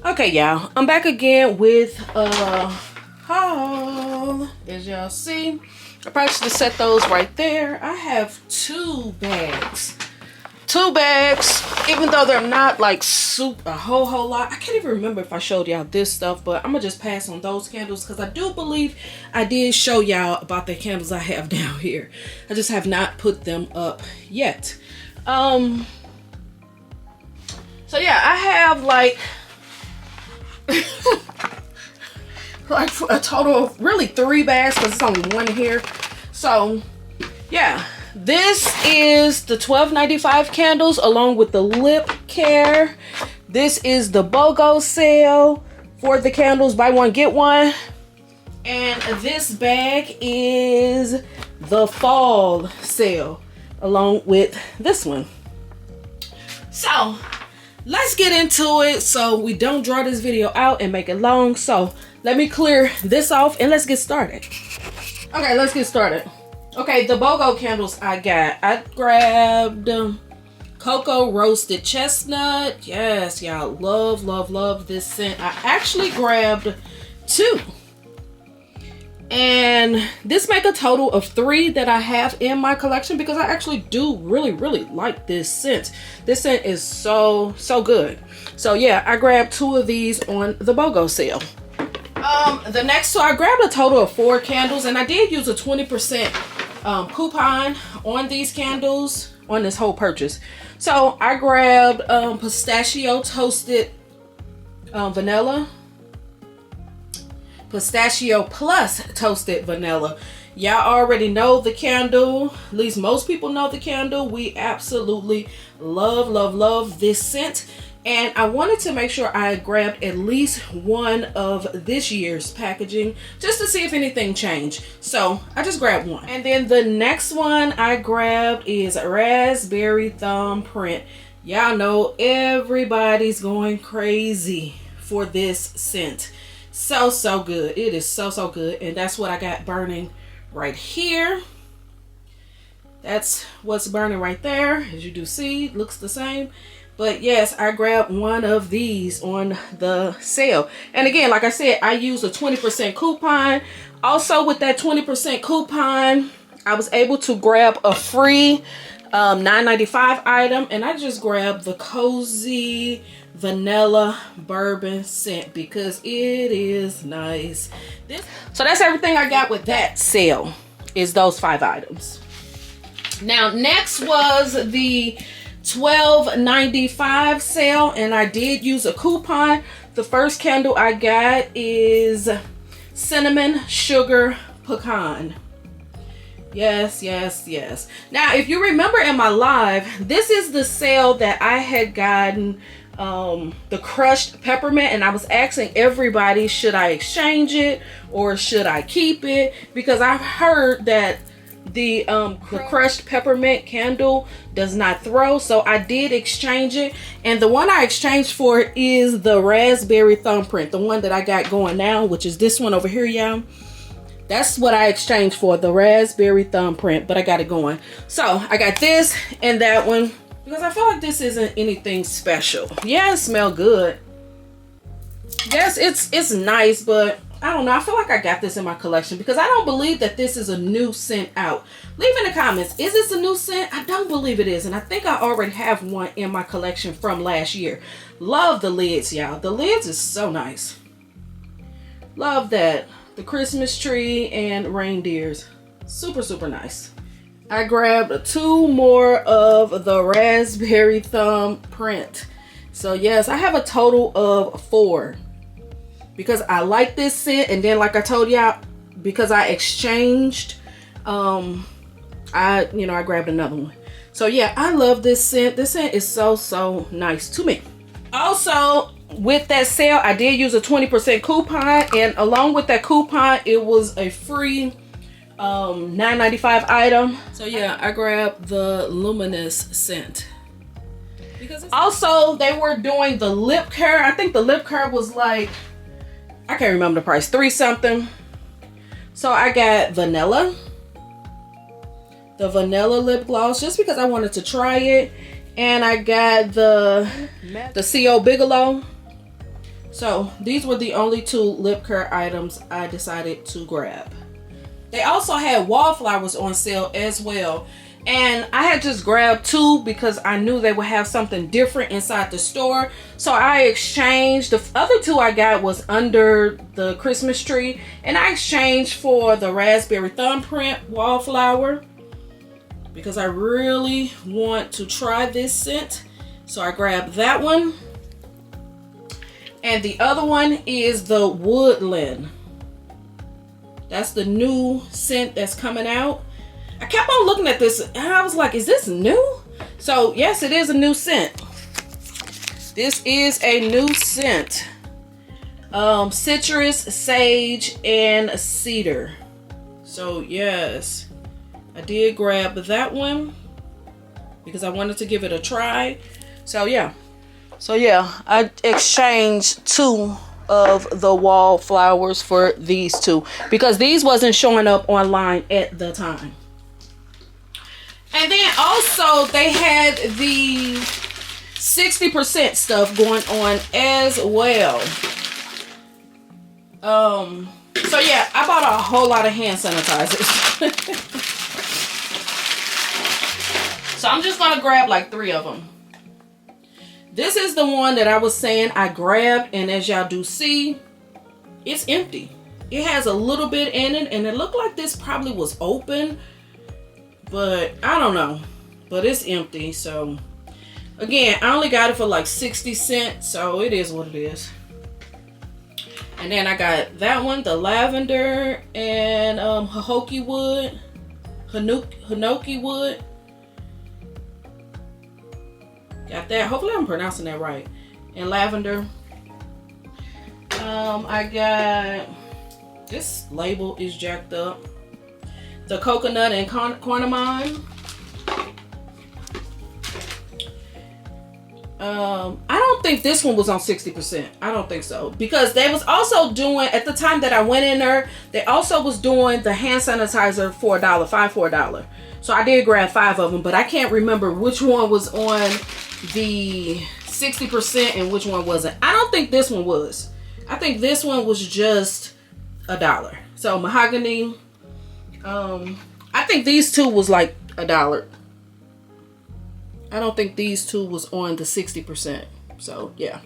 Okay, y'all, I'm back again with a haul. As y'all see, I probably should have set those right there. I have two bags, even though they're not like a whole lot. I can't even remember if I showed y'all this stuff, but I'm gonna just pass on those candles because I do believe I did show y'all about the candles I have down here. I just have not put them up yet. So yeah, I have like like a total of really 3 bags because it's only one here. So yeah, this is the $12.95 candles along with the lip care. This is the BOGO sale for the candles, buy one get one. And this bag is the fall sale along with this one. So let's get into it so we don't draw this video out and make it long. So let me clear this off and let's get started. Okay, let's get started. Okay, the BOGO candles I grabbed Cocoa Roasted Chestnut. Yes, y'all, love this scent. I actually grabbed 2. And this make a total of 3 that I have in my collection because I actually do really like this scent. This scent is so good. So yeah, I grabbed 2 of these on the BOGO sale. The next 2, I grabbed a total of 4 candles, and I did use a 20% coupon on these candles on this whole purchase. So I grabbed pistachio toasted vanilla. Pistachio plus toasted vanilla. Y'all already know the candle, at least most people know the candle. We absolutely love this scent, and I wanted to make sure I grabbed at least one of this year's packaging just to see if anything changed. So I just grabbed one. And then the next one I grabbed is raspberry thumbprint. Y'all know everybody's going crazy for this scent. So good. It is so good, and that's what I got burning right here. That's what's burning right there. As you do see, it looks the same. But yes, I grabbed one of these on the sale. And again, like I said, I used a 20% coupon. Also with that 20% coupon, I was able to grab a free $9.95 item, and I just grabbed the Cozy Vanilla Bourbon scent because it is nice. So that's everything I got with that sale, is those 5 items. Now next was the $12.95 sale, and I did use a coupon. The first candle I got is Cinnamon Sugar Pecan. Yes. Now if you remember in my live, this is the sale that I had gotten the crushed peppermint, and I was asking everybody, should I exchange it or should I keep it, because I've heard that the crushed peppermint candle does not throw. So I did exchange it, and the one I exchanged for is the raspberry thumbprint, the one that I got going now, which is this one over here, y'all. That's what I exchanged for, the raspberry thumbprint, but I got it going. So I got this and that one because I feel like this isn't anything special. Yeah, it smells good. Yes, it's nice, but I don't know. I feel like I got this in my collection because I don't believe that this is a new scent out. Leave in the comments, is this a new scent? I don't believe it is, and I think I already have one in my collection from last year. Love the lids, y'all. The lids is so nice. Love that. The Christmas tree and reindeers. Super nice. I grabbed 2 more of the raspberry thumbprint. So yes, I have a total of 4 because I like this scent, and then like I told y'all, because I exchanged, I grabbed another one. So yeah, I love this scent. This scent is so nice to me. Also, with that sale, I did use a 20% coupon, and along with that coupon, it was a free $9.95 item. So yeah, I grabbed the Luminous scent. Because also, they were doing the lip care. I think the lip care was like, I can't remember the price, $3 something. So I got vanilla, the vanilla lip gloss, just because I wanted to try it. And I got the C.O. Bigelow So these were the only 2 lip care items I decided to grab. They also had wallflowers on sale as well. And I had just grabbed 2 because I knew they would have something different inside the store. So I exchanged. The other 2 I got was under the Christmas tree. And I exchanged for the raspberry thumbprint wallflower, because I really want to try this scent. So I grabbed that one. And the other one is the woodland. That's the new scent that's coming out. I kept on looking at this and I was like, is this new? So yes, it is a new scent. This is a new scent. Citrus, sage, and cedar. So yes, I did grab that one because I wanted to give it a try. So yeah, I exchanged 2 of the wallflowers for these 2 because these wasn't showing up online at the time. And then also they had the 60% stuff going on as well. So yeah, I bought a whole lot of hand sanitizers. So I'm just gonna grab like 3 of them. This is the one that I was saying I grabbed, and as y'all do see, it's empty. It has a little bit in it, and it looked like this probably was open, but I don't know. But it's empty. So again, I only got it for like 60 cents, so it is what it is. And then I got that one, the lavender and hinoki wood. Got that. Hopefully I'm pronouncing that right. And lavender. I got, this label is jacked up. The coconut and cornamon. I don't think this one was on 60%. I don't think so. Because they was also doing, at the time that I went in there, they also was doing the hand sanitizer for $1, 5 for $1. So I did grab 5 of them, but I can't remember which one was on the 60% and which one wasn't. I don't think this one was. I think this one was just $1. So mahogany, I think these 2 was like $1. I don't think these 2 was on the 60%. So yeah.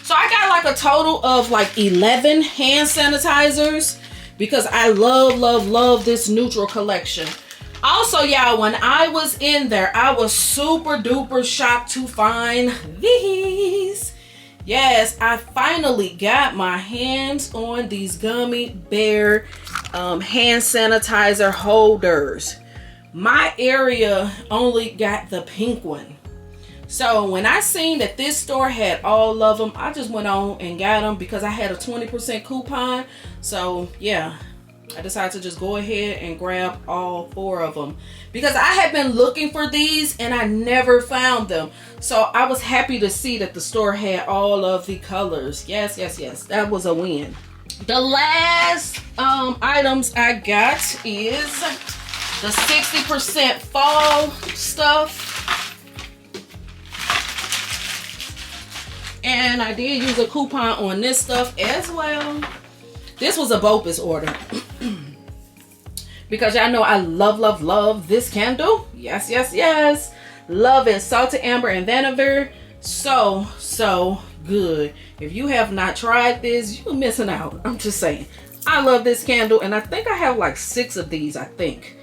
So I got like a total of like 11 hand sanitizers because I love this neutral collection. Also, y'all, when I was in there, I was super duper shocked to find these. Yes, I finally got my hands on these gummy bear hand sanitizer holders. My area only got the pink one. So when I seen that this store had all of them, I just went on and got them because I had a 20% coupon. So yeah, I decided to just go ahead and grab all 4 of them because I had been looking for these and I never found them. So I was happy to see that the store had all of the colors. Yes, that was a win. The last items I got is the 60% fall stuff. And I did use a coupon on this stuff as well. This was a BOPUS order. Because y'all know I love this candle. Yes. Love it. Salted amber and vetiver. So good. If you have not tried this, you're missing out. I'm just saying. I love this candle. And I think I have like 6 of these, I think.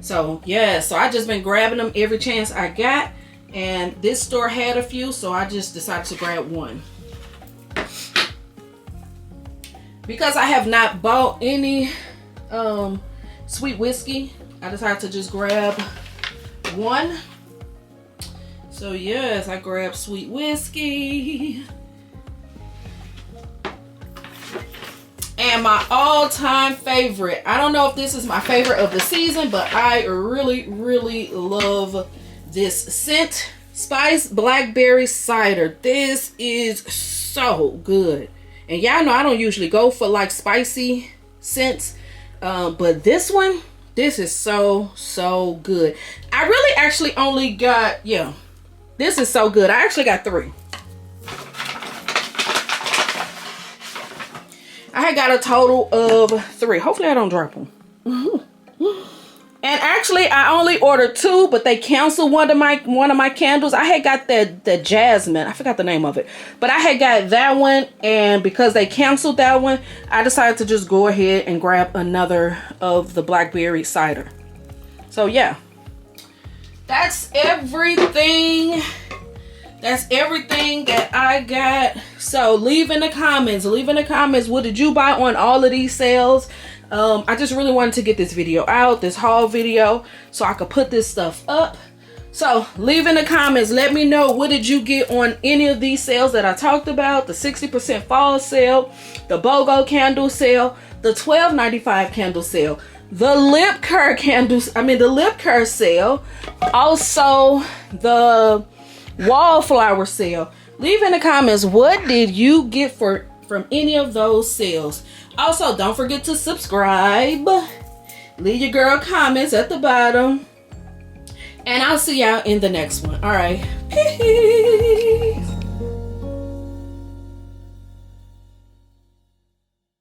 So yeah, so I just been grabbing them every chance I got, and this store had a few, so I just decided to grab one. Because I have not bought any sweet whiskey, I decided to just grab one. So yes, I grabbed sweet whiskey. And my all-time favorite, I don't know if this is my favorite of the season, but I really love this scent. Spice Blackberry Cider. This is so good. And y'all know I don't usually go for like spicy scents, but this one, this is so good. I really actually only got, yeah, this is so good. I actually got 3. I had got a total of 3. Hopefully I don't drop them. And actually, I only ordered 2, but they canceled one of my candles. I had got the jasmine. I forgot the name of it, but I had got that one, and because they canceled that one, I decided to just go ahead and grab another of the blackberry cider. So yeah, that's everything. That's everything that I got. So leave in the comments. What did you buy on all of these sales? I just really wanted to get this video out, this haul video, so I could put this stuff up. So leave in the comments. Let me know, what did you get on any of these sales that I talked about? The 60% fall sale, the BOGO candle sale, the $12.95 candle sale, the lip care candles, the lip care sale, also the wallflower sale. Leave in the comments, what did you get from any of those sales? Also, don't forget to subscribe. Leave your girl comments at the bottom. And I'll see y'all in the next one. All right. Peace.